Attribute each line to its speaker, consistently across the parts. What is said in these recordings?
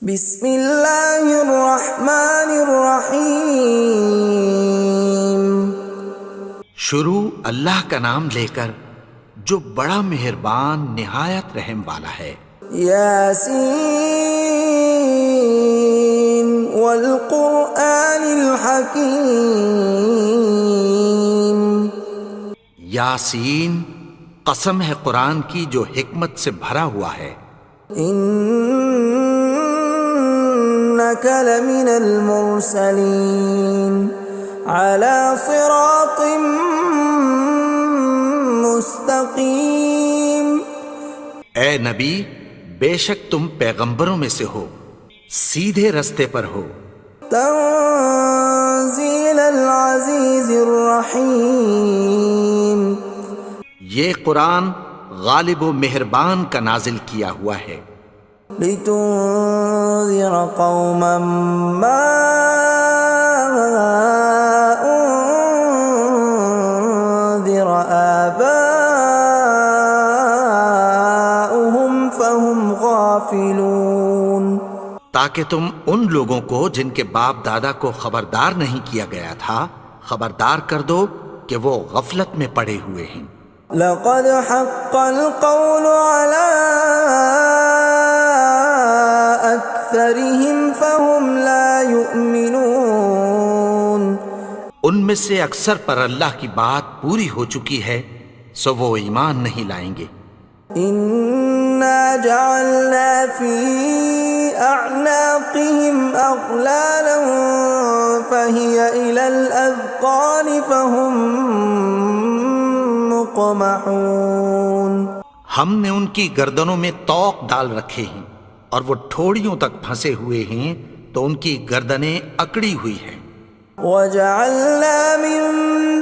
Speaker 1: بسم اللہ الرحمن الرحیم۔
Speaker 2: شروع اللہ کا نام لے کر جو بڑا مہربان نہایت رحم والا ہے۔
Speaker 1: یاسین والقرآن الحکیم۔
Speaker 2: یاسین، قسم ہے قرآن کی جو حکمت سے بھرا ہوا ہے۔
Speaker 1: انک لمن المرسلین علی صراط مستقیم۔
Speaker 2: اے نبی، بے شک تم پیغمبروں میں سے ہو، سیدھے رستے پر ہو۔
Speaker 1: تنزیل العزیز الرحیم۔
Speaker 2: یہ قرآن غالب و مہربان کا نازل کیا ہوا ہے۔
Speaker 1: لتنذر قوما ما انذر آباؤهم فهم غافلون۔
Speaker 2: تاکہ تم ان لوگوں کو جن کے باپ دادا کو خبردار نہیں کیا گیا تھا خبردار کر دو کہ وہ غفلت میں پڑے ہوئے ہیں۔
Speaker 1: لقد حق القول على أكثرهم فهم لا يؤمنون۔
Speaker 2: ان میں سے اکثر پر اللہ کی بات پوری ہو چکی ہے سو وہ ایمان نہیں لائیں گے۔
Speaker 1: إنا جعلنا في أعناقهم أغلالا فهي إلى الأذقان فهم مقمحون۔
Speaker 2: ہم نے ان کی گردنوں میں طوق ڈال رکھے ہیں اور وہ ٹھوڑیوں تک پھنسے ہوئے ہیں تو ان کی گردنیں اکڑی ہوئی ہیں۔
Speaker 1: وَجَعَلْنَا مِن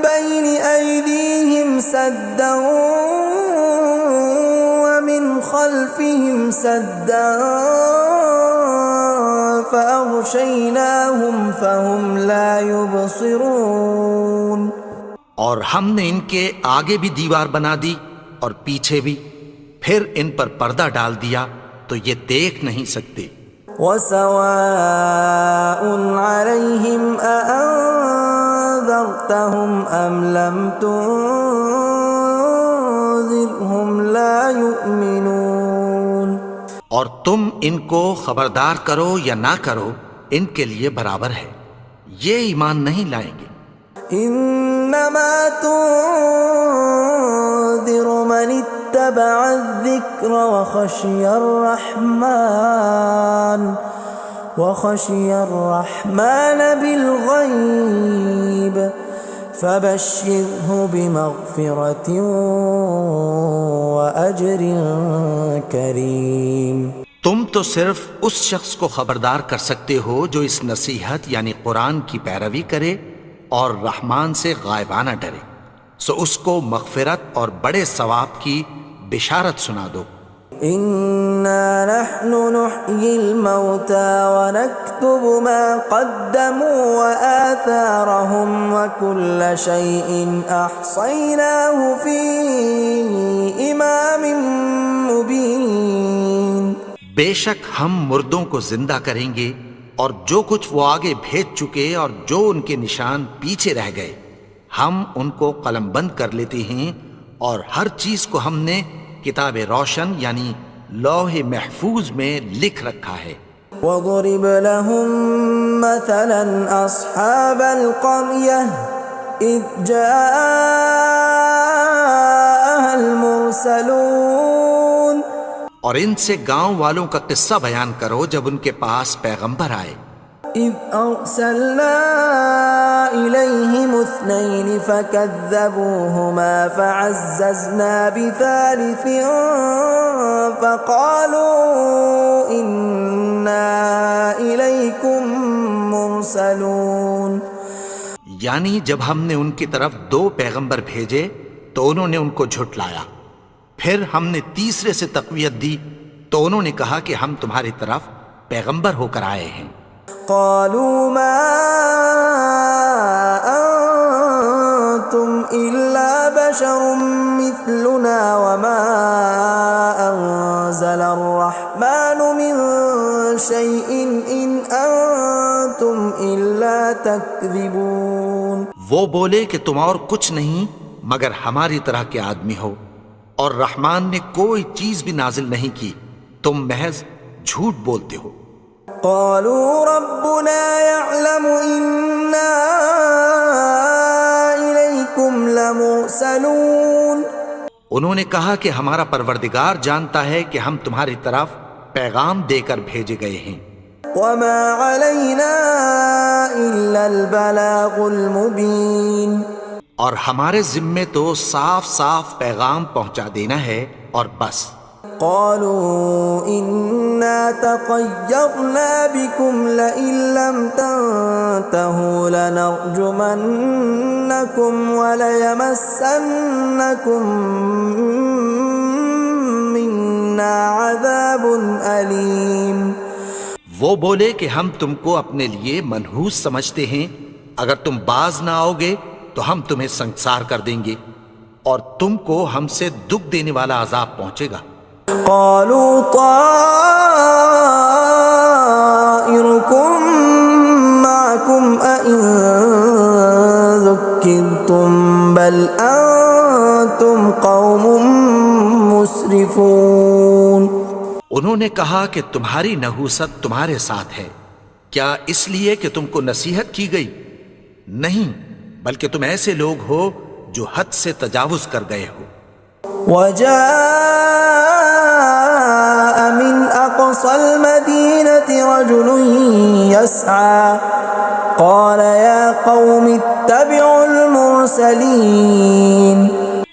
Speaker 1: بَيْنِ أَيْدِيهِمْ سَدًّا وَمِنْ خَلْفِهِمْ سَدًّا فَأَغْشَيْنَاهُمْ فَهُمْ لَا يُبْصِرُونَ۔ اور ہم نے ان کے آگے بھی دیوار بنا دی اور پیچھے بھی، پھر ان پر پردہ ڈال دیا تو یہ دیکھ نہیں سکتے۔ وَسَوَاءٌ عَلَيْهِمْ أَأَنذَرْتَهُمْ أَمْ لَمْ تُنذِرْهُمْ لَا يُؤْمِنُونَ۔
Speaker 2: اور تم ان کو خبردار کرو یا نہ کرو ان کے لیے برابر ہے، یہ ایمان نہیں لائیں گے۔
Speaker 1: انما تنذر من اتبع الذکر وخشی الرحمن بالغیب فبشرہ بمغفرۃ واجر کریم۔
Speaker 2: تم تو صرف اس شخص کو خبردار کر سکتے ہو جو اس نصیحت یعنی قرآن کی پیروی کرے اور رحمان سے غائبانہ ڈرے، سو اس کو مغفرت اور بڑے ثواب کی بشارت سنا دو۔
Speaker 1: اِنَّا نَحْنُ نُحْيِي الْمَوْتَى وَنَكْتُبُ مَا قَدَّمُوا وَآثَارَهُمْ وَكُلَّ شَيْءٍ أَحْصَيْنَاهُ فِي إِمَامٍ مُبِينٍ۔
Speaker 2: بے شک ہم مردوں کو زندہ کریں گے اور جو کچھ وہ آگے بھیج چکے اور جو ان کے نشان پیچھے رہ گئے ہم ان کو قلم بند کر لیتے ہیں، اور ہر چیز کو ہم نے کتاب روشن یعنی لوح محفوظ میں لکھ رکھا ہے۔
Speaker 1: وَضُرِبَ لَهُم مَّثَلًا أَصْحَابَ الْقَرْيَةِ إِذْ جَاءَهَا الْمُرْسَلُونَ۔
Speaker 2: اور ان سے گاؤں والوں کا قصہ بیان کرو جب ان کے پاس پیغمبر آئے۔
Speaker 1: إِذْ أَرْسَلْنَا إِلَيْهِمُ اثْنَيْنِ فَكَذَّبُوهُمَا فَعَزَّزْنَا بِثَالِثٍ فَقَالُوا إِنَّا إِلَيْكُمْ مُرْسَلُونَ۔
Speaker 2: یعنی جب ہم نے ان کی طرف 2 پیغمبر بھیجے تو انہوں نے ان کو جھٹلایا، پھر ہم نے تیسرے سے تقویت دی تو انہوں نے کہا کہ ہم تمہاری طرف پیغمبر ہو کر آئے ہیں۔
Speaker 1: قالوا ما انتم الا بشر مثلنا وما انزل الرحمن من
Speaker 3: شيء إن أنتم إلا تكذبون.
Speaker 1: وہ بولے کہ تم اور کچھ نہیں مگر ہماری طرح کے آدمی ہو، اور رحمان نے کوئی چیز بھی نازل نہیں کی، تم محض جھوٹ بولتے ہو.
Speaker 3: قالوا ربنا يعلم إنا إليكم لمرسلون.
Speaker 1: انہوں نے کہا کہ ہمارا پروردگار جانتا ہے کہ ہم تمہاری طرف پیغام دے کر بھیجے گئے ہیں.
Speaker 3: وما علينا إلا البلاغ المبين.
Speaker 1: اور ہمارے ذمے تو صاف صاف پیغام پہنچا دینا ہے اور بس.
Speaker 3: قالوا إنا تطيرنا بكم لئن لم تنتهوا لنرجمنكم وليمسنكم منا عذاب أليم.
Speaker 1: وہ بولے کہ ہم تم کو اپنے لیے منحوس سمجھتے ہیں، اگر تم باز نہ آؤ گے تو ہم تمہیں سنسار کر دیں گے اور تم کو ہم سے دکھ دینے والا عذاب پہنچے گا.
Speaker 3: قالوا طائركم معكم أئن ذكرتم بل أنتم قوم مسرفون.
Speaker 1: انہوں نے کہا کہ تمہاری نحوست تمہارے ساتھ ہے، کیا اس لیے کہ تم کو نصیحت کی گئی؟ نہیں، بلکہ تم ایسے لوگ ہو جو حد سے تجاوز کر گئے ہو.
Speaker 3: وجاء من أقصى المدينة رجل يسعى قال يا قوم اتبعوا المرسلين.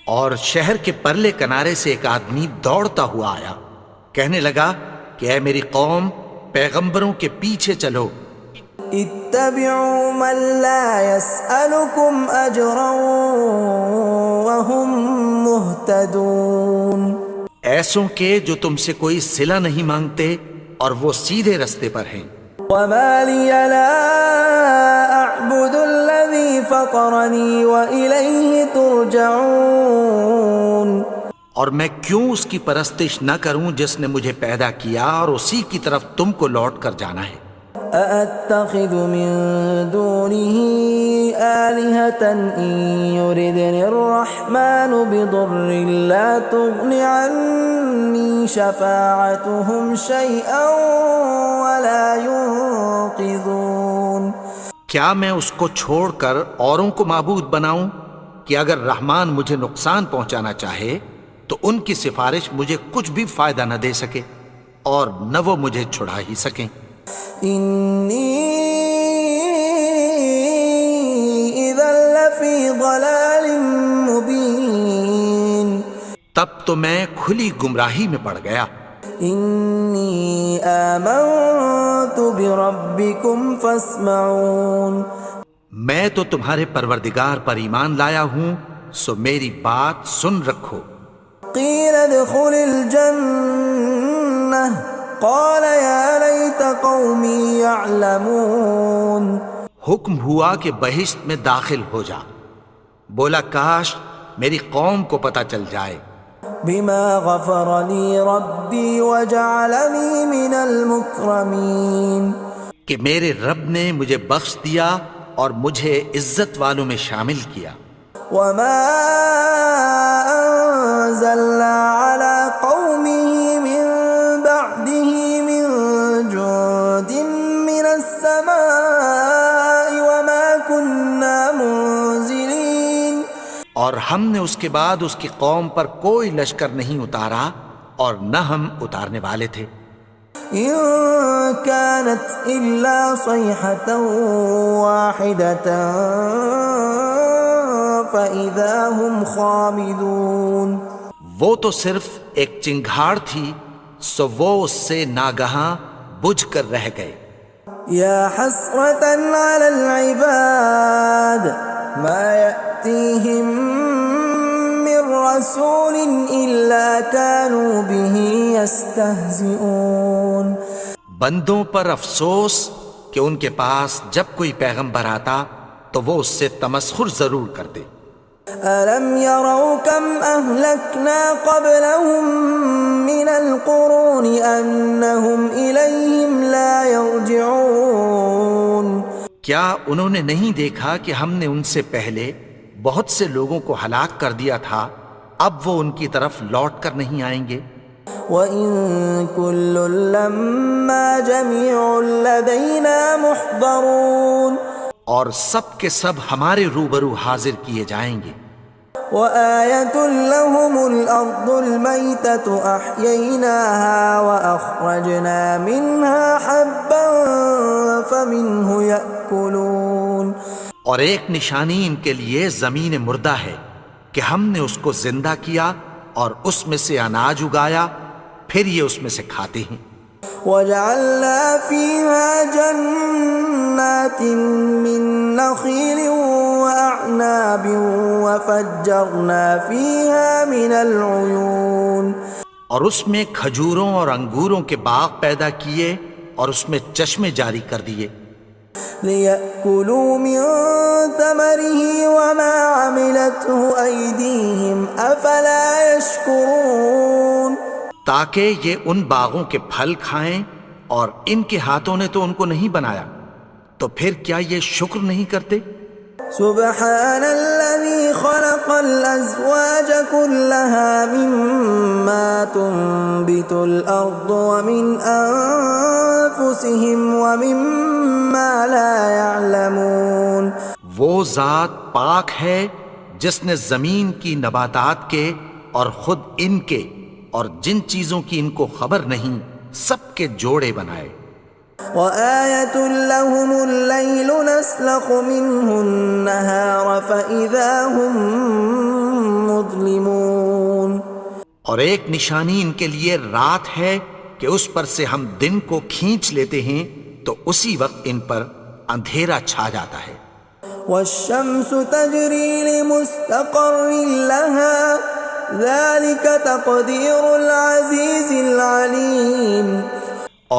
Speaker 1: اور شہر کے پرلے کنارے سے ایک آدمی دوڑتا ہوا آیا، کہنے لگا کہ اے میری قوم، پیغمبروں کے پیچھے چلو.
Speaker 3: اتبعوا من لا يسألكم أجرا وهم مهتدون.
Speaker 1: ایسوں کے جو تم سے کوئی صلہ نہیں مانگتے اور وہ سیدھے رستے پر ہیں.
Speaker 3: وما لي لا أعبد الذي فطرني وإليه ترجعون.
Speaker 1: اور میں کیوں اس کی پرستش نہ کروں جس نے مجھے پیدا کیا اور اسی کی طرف تم کو لوٹ کر جانا ہے.
Speaker 3: أأتخذ من دونه آلهة إن يردني الرحمن بضر لا تغن عني شفاعتهم شيئا ولا ينقذون.
Speaker 1: کیا میں اس کو چھوڑ کر اوروں کو معبود بناؤں کہ اگر رحمان مجھے نقصان پہنچانا چاہے تو ان کی سفارش مجھے کچھ بھی فائدہ نہ دے سکے اور نہ وہ مجھے چھڑا ہی سکیں.
Speaker 3: إني إذا لفي ضلال مبين.
Speaker 1: تب تو میں کھلی گمراہی میں پڑ گیا.
Speaker 3: إني آمنت بربكم فاسمعون.
Speaker 1: میں تو تمہارے پروردگار پر ایمان لایا ہوں، سو میری بات سن رکھو.
Speaker 3: قيل ادخل الجنة قال يا ليت قومي يعلمون.
Speaker 1: حکم ہوا کہ بہشت میں داخل ہو جا. بولا کاش میری قوم کو پتہ چل جائے.
Speaker 3: بما غفر لي ربي وجعلني من المكرمين.
Speaker 1: کہ میرے رب نے مجھے بخش دیا اور مجھے عزت والوں میں شامل کیا.
Speaker 3: وما أنزلنا على قومه من بعده من جند من السماء وما كنا منزلين.
Speaker 1: اور ہم نے اس کے بعد اس کی قوم پر کوئی لشکر نہیں اتارا اور نہ ہم اتارنے والے تھے.
Speaker 3: إن كانت إلا صيحة واحدة فإذا هم خامدون.
Speaker 1: وہ تو صرف ایک چنگھاڑ تھی، سو وہ اس سے ناگہاں بجھ کر رہ گئے.
Speaker 3: يا حسرة على العباد ما يأتيهم من رسول إلا كانوا به يستهزئون.
Speaker 1: بندوں پر افسوس کہ ان کے پاس جب کوئی پیغمبر آتا تو وہ اس سے تمسخر ضرور کرتے.
Speaker 3: أَلَمْ يَرَوْا كَمْ أَهْلَكْنَا قَبْلَهُمْ مِنَ الْقُرُونِ أَنَّهُمْ إِلَيْهِمْ لَا يَرْجِعُونَ
Speaker 2: کیا انہوں نے نہیں دیکھا کہ ہم نے ان سے پہلے بہت سے لوگوں کو ہلاک کر دیا تھا، اب وہ ان کی طرف لوٹ کر نہیں آئیں گے؟
Speaker 3: وَإِن كُلٌّ لَّمَّا جَمِيعٌ لَّدَيْنَا مُحْضَرُونَ
Speaker 2: اور سب کے سب ہمارے روبرو حاضر کیے جائیں گے۔
Speaker 3: وَآيَةٌ لَّهُمُ الْأَرْضُ الْمَيْتَةُ أَحْيَيْنَاهَا وَأَخْرَجْنَا مِنْهَا حَبًّا فَمِنْهُ يَأْكُلُونَ
Speaker 2: اور ایک نشانی ان کے لیے زمین مردہ ہے کہ ہم نے اس کو زندہ کیا اور اس میں سے اناج اگایا، پھر یہ اس میں سے کھاتے ہیں۔
Speaker 3: وَجَعَلْنَا فِيهَا جَنَّاتٍ مِّن نَّخِيلٍ وَأَعْنَابٍ وَفَجَّرْنَا فِيهَا مِنَ الْعُيُونِ
Speaker 2: اور اس میں کھجوروں اور انگوروں کے باغ پیدا کیے اور اس میں چشمے جاری کر دیے،
Speaker 3: لِيَأْكُلُوا مِن ثَمَرِهِ وَمَا عَمِلَتْهُ أَيْدِيهِمْ أَفَلَا يَشْكُرُونَ
Speaker 2: تاکہ یہ ان باغوں کے پھل کھائیں، اور ان کے ہاتھوں نے تو ان کو نہیں بنایا، تو پھر کیا یہ شکر نہیں کرتے؟
Speaker 3: سبحان الذي خلق الأزواج كلها مما تنبت الأرض ومن أنفسهم ومما لا يعلمون
Speaker 2: وہ ذات پاک ہے جس نے زمین کی نباتات کے اور خود ان کے اور جن چیزوں کی ان کو خبر نہیں سب کے جوڑے بنائے۔
Speaker 3: وَآيَةٌ لَّهُمُ اللَّيْلُ نَسْلَخُ مِنْهُ النَّهَارَ فَإِذَا هُمْ مُظْلِمُونَ
Speaker 2: اور ایک نشانی ان کے لیے رات ہے کہ اس پر سے ہم دن کو کھینچ لیتے ہیں تو اسی وقت ان پر اندھیرا چھا جاتا ہے۔
Speaker 3: وَالشَّمْسُ تَجْرِي لِمُسْتَقَرٍّ لَّهَا ذَلِكَ تَقْدِيرُ الْعَزِيزِ الْعَلِيمِ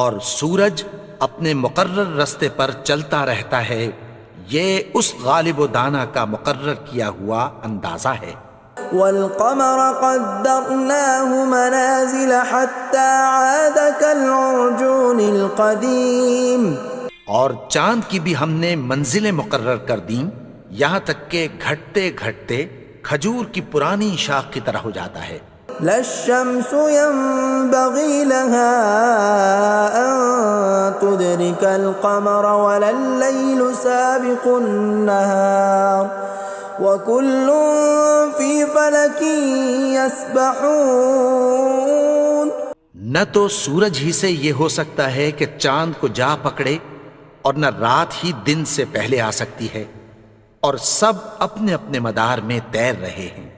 Speaker 2: اور سورج اپنے مقرر رستے پر چلتا رہتا ہے، یہ اس غالب و دانا کا مقرر کیا ہوا اندازہ ہے۔
Speaker 3: وَالْقَمَرَ قَدَّرْنَاهُ مَنَازِلَ حَتَّى عَادَ كَالْعُرْجُونِ الْقَدِيمِ
Speaker 2: اور چاند کی بھی ہم نے منزلیں مقرر کر دیں، یہاں تک کہ گھٹتے گھٹتے کھجور کی پرانی شاخ کی طرح ہو جاتا ہے۔
Speaker 3: لا الشمس ينبغي لها أن تدرك القمر ولا الليل سابق النهار وكل في فلك يسبحون
Speaker 2: نہ تو سورج ہی سے یہ ہو سکتا ہے کہ چاند کو جا پکڑے، اور نہ رات ہی دن سے پہلے آ سکتی ہے، اور سب اپنے اپنے مدار میں تیر رہے ہیں۔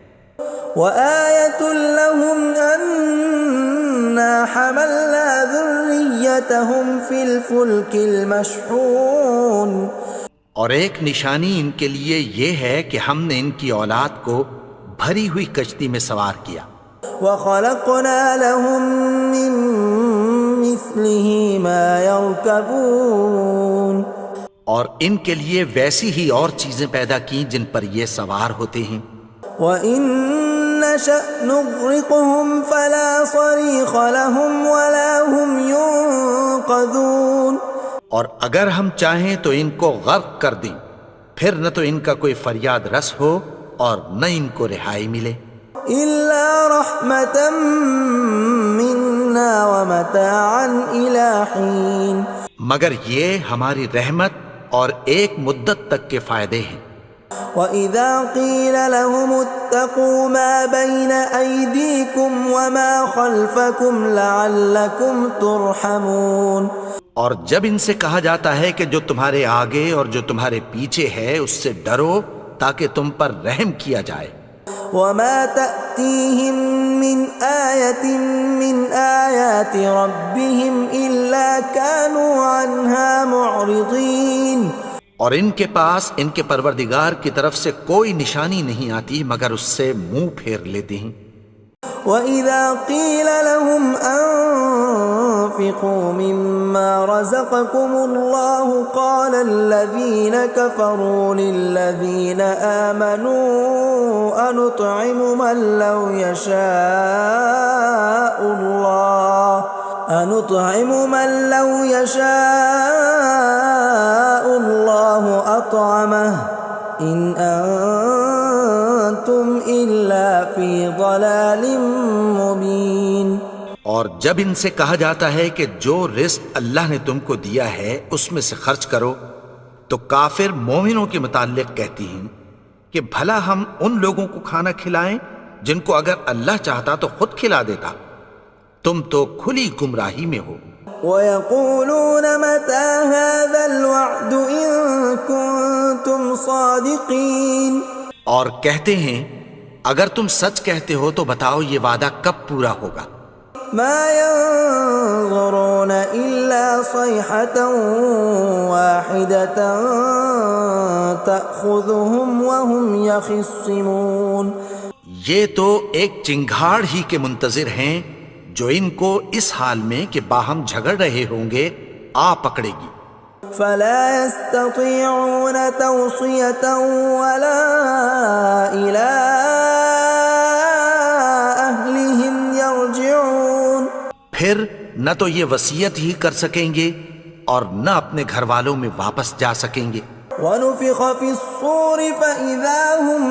Speaker 3: وَآيَةٌ لَّهُمْ أَنَّا حَمَلْنَا ذُرِّيَّتَهُمْ فِي الْفُلْكِ الْمَشْحُونِ
Speaker 2: اور ایک نشانی ان کے لیے یہ ہے کہ ہم نے ان کی اولاد کو بھری ہوئی کشتی میں سوار کیا۔
Speaker 3: وَخَلَقْنَا لَهُم مِّن مِّثْلِهِ مَا يَرْكَبُونَ
Speaker 2: اور ان کے لیے ویسی ہی اور چیزیں پیدا کی جن پر یہ سوار ہوتے ہیں۔
Speaker 3: وَإِن نَّشَأْ نُغْرِقْهُمْ فَلَا صَرِيخَ لَهُمْ وَلَا هُمْ يُنقَذُونَ
Speaker 2: اور اگر ہم چاہیں تو ان کو غرق کر دیں، پھر نہ تو ان کا کوئی فریاد رس ہو اور نہ ان کو رہائی ملے۔
Speaker 3: إِلَّا رَحْمَةً مِّنَّا وَمَتَاعًا إِلَىٰ حِينٍ
Speaker 2: مگر یہ ہماری رحمت اور ایک مدت تک کے فائدے ہیں۔
Speaker 3: وَإِذَا قِيلَ لَهُمُ اتَّقُوا مَا بَيْنَ أَيْدِيكُمْ وَمَا خَلْفَكُمْ لَعَلَّكُمْ تُرْحَمُونَ
Speaker 2: اور جب ان سے کہا جاتا ہے کہ جو تمہارے آگے اور جو تمہارے پیچھے ہے اس سے ڈرو تاکہ تم پر رحم کیا جائے۔
Speaker 3: وَمَا تَأْتِيهِم مِّنْ آيَةٍ مِّنْ آيَاتِ رَبِّهِمْ إِلَّا كَانُوا عَنْهَا مُعْرِضِينَ
Speaker 2: اور ان کے پاس ان کے پروردگار کی طرف سے کوئی نشانی نہیں آتی مگر اس سے منہ پھیر لیتے ہیں۔
Speaker 3: وَإِذَا قِيلَ لَهُمْ أنفقوا مما رزقكم الله قال الذين كفروا للذين آمنوا أنطعم من لو يشاء الله أطعمه إن أنتم إلا في ضلال مبين۔
Speaker 2: اور جب ان سے کہا جاتا ہے کہ جو رزق اللہ نے تم کو دیا ہے اس میں سے خرچ کرو، تو کافر مومنوں کے متعلق کہتی ہیں کہ بھلا ہم ان لوگوں کو کھانا کھلائیں جن کو اگر اللہ چاہتا تو خود کھلا دیتا، تم تو کھلی گمراہی میں ہو۔
Speaker 3: وَيَقُولُونَ مَتَى هَذَا الْوَعْدُ إِن كُنتُمْ صَادِقِينَ،
Speaker 2: اور کہتے ہیں اگر تم سچ کہتے ہو تو بتاؤ یہ وعدہ کب پورا ہوگا۔
Speaker 3: مَا يَنظُرُونَ إِلَّا صَيْحَةً وَاحِدَةً تَأْخُذُهُمْ وَهُمْ يَخِصِّمُونَ،
Speaker 2: یہ تو ایک چنگھاڑ ہی کے منتظر ہیں جو ان کو اس حال میں کہ باہم جھگڑ رہے ہوں گے آ پکڑے گی۔
Speaker 3: فَلَا يَسْتَطِيعُونَ تَوْصِيَةً وَلَا إِلَىٰ أَهْلِهِمْ يَرْجِعُونَ،
Speaker 2: پھر نہ تو یہ وصیت ہی کر سکیں گے اور نہ اپنے گھر والوں میں واپس جا سکیں گے۔
Speaker 3: وَنُفِخَ فِي الصُّورِ فَإِذَا هُم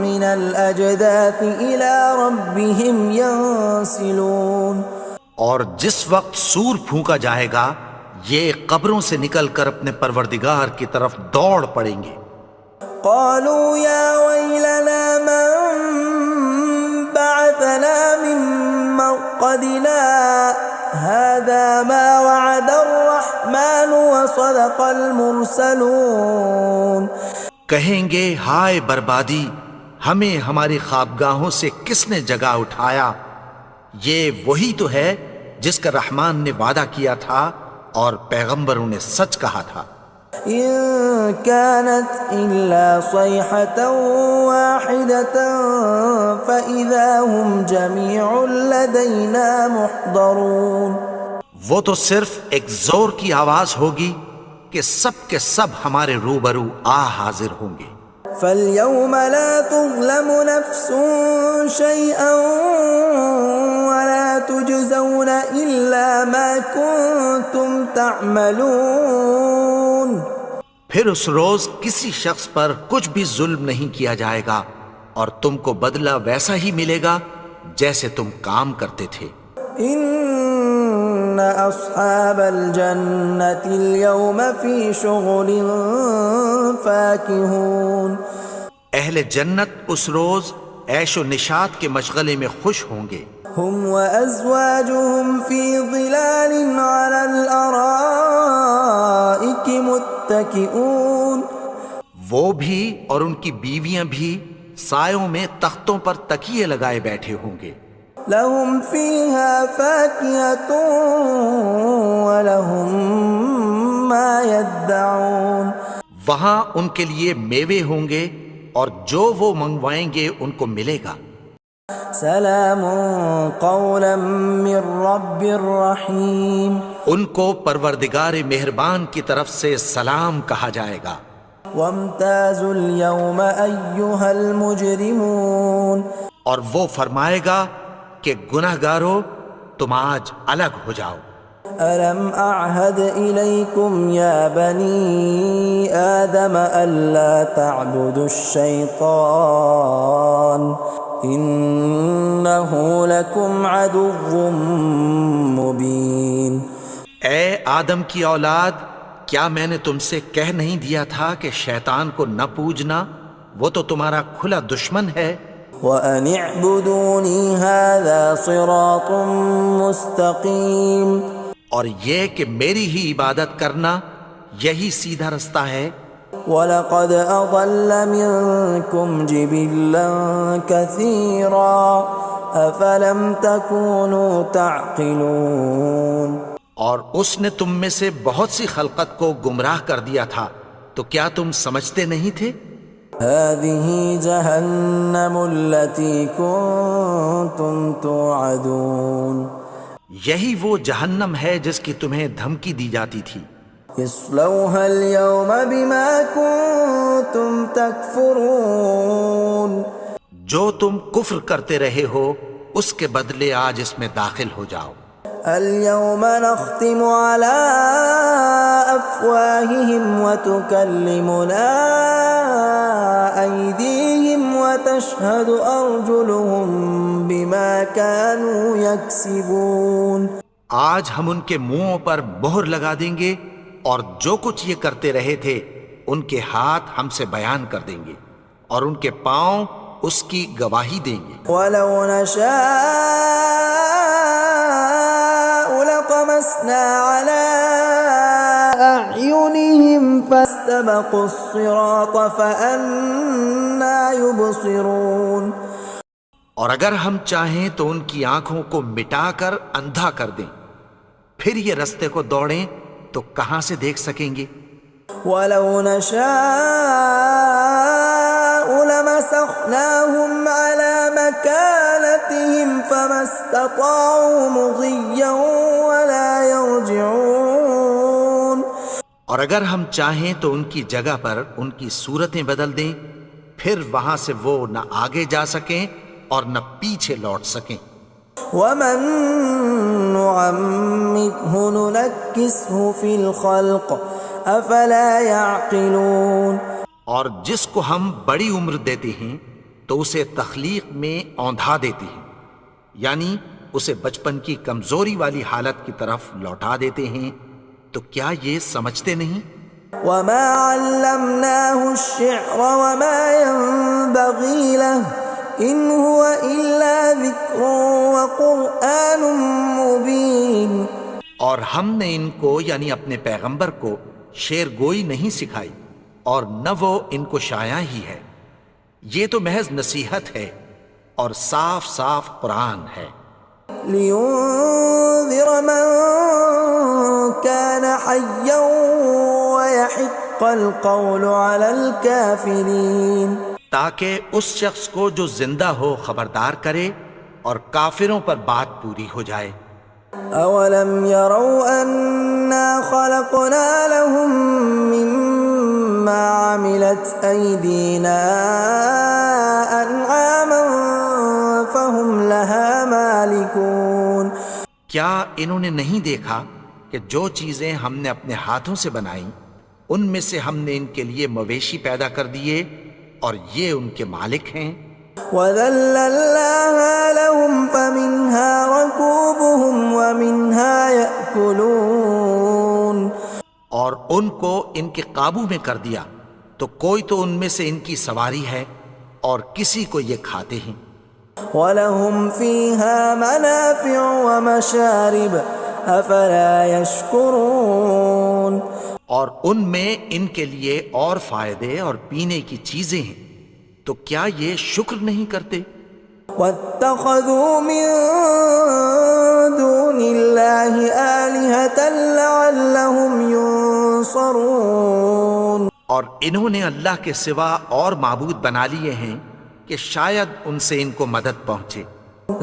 Speaker 3: مِّنَ الْأَجْدَاثِ إِلَىٰ رَبِّهِمْ يَنسِلُونَ،
Speaker 2: اور جس وقت سور پھونکا جائے گا یہ قبروں سے نکل کر اپنے پروردگار کی طرف دوڑ پڑیں گے۔
Speaker 3: قالوا يا ويلنا من بعثنا من مرقدنا هذا ما وعد الرحمن وصدق المرسلون،
Speaker 2: کہیں گے ہائے بربادی، ہمیں ہماری خوابگاہوں سے کس نے جگا اٹھایا، یہ وہی تو ہے جس کا رحمان نے وعدہ کیا تھا اور پیغمبروں نے سچ کہا تھا۔
Speaker 3: إن كانت إلا صيحة واحدة فإذا هم جميع لدينا محضرون،
Speaker 2: وہ تو صرف ایک زور کی آواز ہوگی کہ سب کے سب ہمارے روبرو آ حاضر ہوں گے۔
Speaker 3: فاليوم لا تظلم نفس شيئا ولا تجزون إلا ما كنتم تعملون،
Speaker 2: پھر اس روز کسی شخص پر کچھ بھی ظلم نہیں کیا جائے گا اور تم کو بدلہ ویسا ہی ملے گا جیسے تم کام کرتے تھے۔
Speaker 3: إن أصحاب الجنة اليوم في شغل فاكهون،
Speaker 2: اہل جنت اس روز عیش و نشاط کے مشغلے میں خوش ہوں گے۔
Speaker 3: هم وأزواجهم في ظلال على الأرائك متكئون،
Speaker 2: وہ بھی اور ان کی بیویاں بھی سایوں میں تختوں پر تکیے لگائے بیٹھے ہوں گے۔
Speaker 3: لهم فيها فاكهة ولهم ما يدعون،
Speaker 2: وہاں ان کے لیے میوے ہوں گے اور جو وہ منگوائیں گے ان کو ملے گا۔
Speaker 3: سلام قولا من رب رحیم،
Speaker 2: ان کو پروردگار مہربان کی طرف سے سلام کہا جائے گا۔
Speaker 3: وامتازوا اليوم أيها المجرمون،
Speaker 2: اور وہ فرمائے گا کہ گناہگارو تم آج الگ ہو جاؤ۔
Speaker 3: ألم أعهد إليكم يا بني آدم ألا تعبدوا الشيطان إنه لكم عدو مبين،
Speaker 2: اے آدم کی اولاد، کیا میں نے تم سے کہہ نہیں دیا تھا کہ شیطان کو نہ پوجنا، وہ تو تمہارا کھلا دشمن ہے۔
Speaker 3: وَأَنِ اعْبُدُونِي هَذَا صِرَاطٌ مُسْتَقِيمٌ،
Speaker 2: اور یہ کہ میری ہی عبادت کرنا یہی سیدھا رستہ ہے۔
Speaker 3: وَلَقَدْ أَضَلَّ مِنكُمْ جِبِلًّا كَثِيرًا أَفَلَمْ تَكُونُوا تَعْقِلُونَ،
Speaker 2: اور اس نے تم میں سے بہت سی خلقت کو گمراہ کر دیا تھا، تو کیا تم سمجھتے نہیں تھے؟
Speaker 3: هَذِهِ جَهَنَّمُ الَّتِي كُنتُمْ تُوعَدُونَ،
Speaker 1: یہی وہ جہنم ہے جس کی تمہیں دھمکی دی جاتی تھی.
Speaker 3: اصلوها اليوم بما كنتم تكفرون.
Speaker 1: جو تم کفر کرتے رہے ہو اس کے بدلے آج اس میں داخل ہو جاؤ.
Speaker 3: اليوم نختم على أفواههم وتكلمنا أيديهم وتشهد أرجلهم بما كانوا يكسبون.
Speaker 1: آج ہم ان کے منہوں پر مہر لگا دیں گے اور جو کچھ یہ کرتے رہے تھے ان کے ہاتھ ہم سے بیان کر دیں گے اور ان کے پاؤں اس کی گواہی دیں گے.
Speaker 3: ولو نشاء لطمسنا على أعينهم فاستبقوا الصراط فأنى يبصرون.
Speaker 1: اور اگر ہم چاہیں تو ان کی آنکھوں کو مٹا کر اندھا کر دیں، پھر یہ رستے کو دوڑیں تو کہاں سے دیکھ سکیں گے.
Speaker 3: ولو نشاء لمسخناهم على مكانتهم فما استطاعوا مضيا ولا يرجعون.
Speaker 1: اور اگر ہم چاہیں تو ان کی جگہ پر ان کی صورتیں بدل دیں، پھر وہاں سے وہ نہ آگے جا سکیں اور نہ پیچھے لوٹ سکیں.
Speaker 3: ومن نعمره ننكسه في الخلق افلا يعقلون.
Speaker 1: اور جس کو ہم بڑی عمر دیتے ہیں تو اسے تخلیق میں اوندھا دیتے ہیں، یعنی اسے بچپن کی کمزوری والی حالت کی طرف لوٹا دیتے ہیں. تو کیا یہ سمجھتے نہیں؟
Speaker 3: وما علمناه الشعر وما ينبغي له ان هو الا ذکر وقرآن مبین.
Speaker 1: اور ہم نے ان کو یعنی اپنے پیغمبر کو شعر گوئی نہیں سکھائی اور نہ وہ ان کو شایع ہی ہے، یہ تو محض نصیحت ہے اور صاف صاف قرآن ہے.
Speaker 3: لينذر من كان حيا ويحق القول على الكافرين.
Speaker 1: تاکہ اس شخص کو جو زندہ ہو خبردار کرے اور کافروں پر بات پوری ہو جائے.
Speaker 3: اولم يروا انا خلقنا لهم مما عملت ايدينا انعاما فهم لها مالكون.
Speaker 1: کیا انہوں نے نہیں دیکھا کہ جو چیزیں ہم نے اپنے ہاتھوں سے بنائیں ان میں سے ہم نے ان کے لیے مویشی پیدا کر دیے اور یہ ان کے مالک ہیں.
Speaker 3: وَذَلَّلْنَاهَا لَهُمْ فَمِنْهَا رَكُوبُهُمْ وَمِنْهَا يَأْكُلُونَ.
Speaker 1: اور ان کو ان کے قابو میں کر دیا تو کوئی تو ان میں سے ان کی سواری ہے اور کسی کو یہ کھاتے ہیں.
Speaker 3: وَلَهُمْ فِيهَا مَنَافِعُ وَمَشَارِبُ أَفَلَا يَشْكُرُونَ.
Speaker 1: اور ان میں ان کے لیے اور فائدے اور پینے کی چیزیں ہیں، تو کیا یہ شکر نہیں کرتے؟
Speaker 3: وَاتَّخَذُوا مِن دُونِ اللَّهِ آلِهَةً لَعَلَّهُمْ يُنصَرُونَ.
Speaker 1: اور انہوں نے اللہ کے سوا اور معبود بنا لیے ہیں کہ شاید ان سے ان کو مدد پہنچے.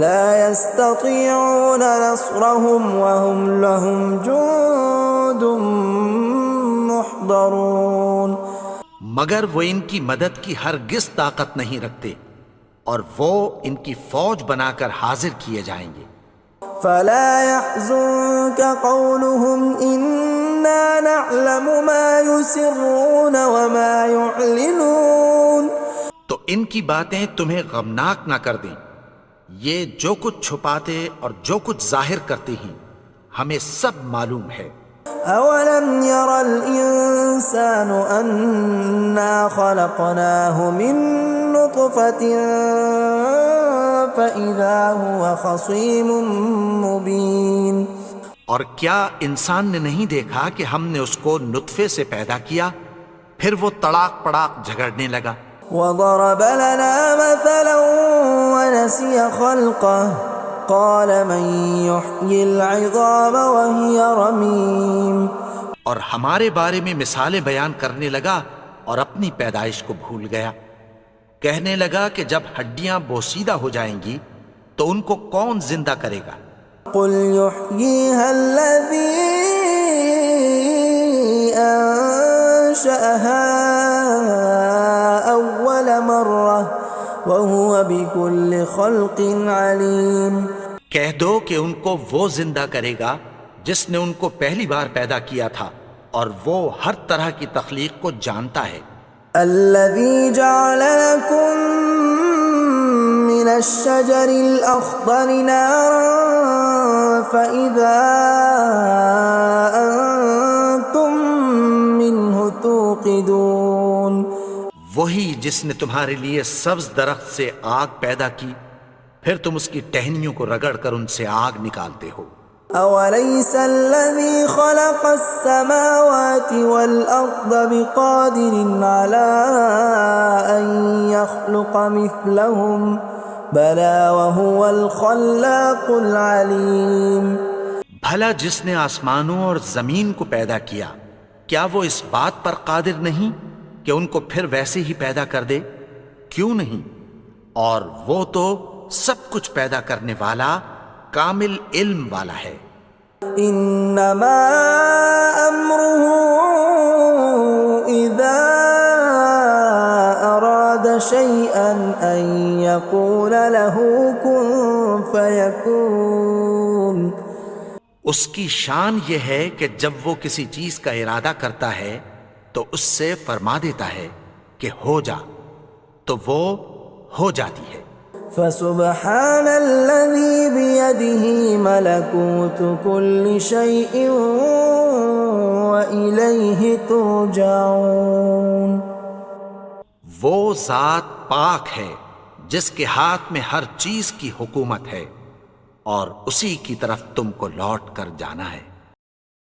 Speaker 3: لا يستطيعون نصرهم وهم لهم جند محضرون.
Speaker 1: مگر وہ ان کی مدد کی ہرگز طاقت نہیں رکھتے اور وہ ان کی فوج بنا کر حاضر کیے جائیں گے.
Speaker 3: فلا يحزنك قولهم إنا نعلم ما يسرون وما يعلنون.
Speaker 1: تو ان کی باتیں تمہیں غمناک نہ کر دیں، یہ جو کچھ چھپاتے اور جو کچھ ظاہر کرتے ہیں ہمیں سب معلوم ہے.
Speaker 3: أولم ير الإنسان أنا خلقناه من نطفة فإذا هو خصيم مبين.
Speaker 1: اور کیا انسان نے نہیں دیکھا کہ ہم نے اس کو نطفے سے پیدا کیا پھر وہ تڑاک پڑاک جھگڑنے لگا.
Speaker 3: وضرب لنا مثلا ونسي خلقه قال من يحيي العظام وهي رميم.
Speaker 1: اور ہمارے بارے میں مثالیں بیان کرنے لگا اور اپنی پیدائش کو بھول گیا. کہنے لگا کہ جب ہڈیاں بوسیدہ ہو جائیں گی تو ان کو کون زندہ کرے گا؟
Speaker 3: قل يحييها الذي أنشأها أول مرة وهو بكل خلق عليم.
Speaker 2: کہہ دو کہ ان کو وہ زندہ کرے گا جس نے ان کو پہلی بار پیدا کیا تھا اور وہ ہر طرح کی تخلیق کو جانتا ہے.
Speaker 3: الذي جعل لكم من الشجر الأخضر نارا فإذا أنتم منه توقدون.
Speaker 2: وہی جس نے تمہارے لیے سبز درخت سے آگ پیدا کی پھر تم اس کی ٹہنیوں کو رگڑ کر ان سے آگ نکالتے ہو.
Speaker 3: أوليس الذي خلق السماوات والأرض بقادر على أن يخلق مثلهم بلى وهو الخلاق العليم.
Speaker 2: بھلا جس نے آسمانوں اور زمین کو پیدا کیا کیا وہ اس بات پر قادر نہیں کہ ان کو پھر ویسے ہی پیدا کر دے؟ کیوں نہیں؟ اور وہ تو سب کچھ پیدا کرنے والا کامل علم والا ہے.
Speaker 3: انما امره اذا اراد شيئا ان يقول له كن فيكون.
Speaker 2: اس کی شان یہ ہے کہ جب وہ کسی چیز کا ارادہ کرتا ہے تو اس سے فرما دیتا ہے کہ ہو جا تو وہ ہو جاتی ہے.
Speaker 3: فسبحان الذي بيده ملكوت كل شيء وإليه ترجعون.
Speaker 2: وہ ذات پاک ہے جس کے ہاتھ میں ہر چیز کی حکومت ہے اور اسی کی طرف تم کو لوٹ کر جانا ہے.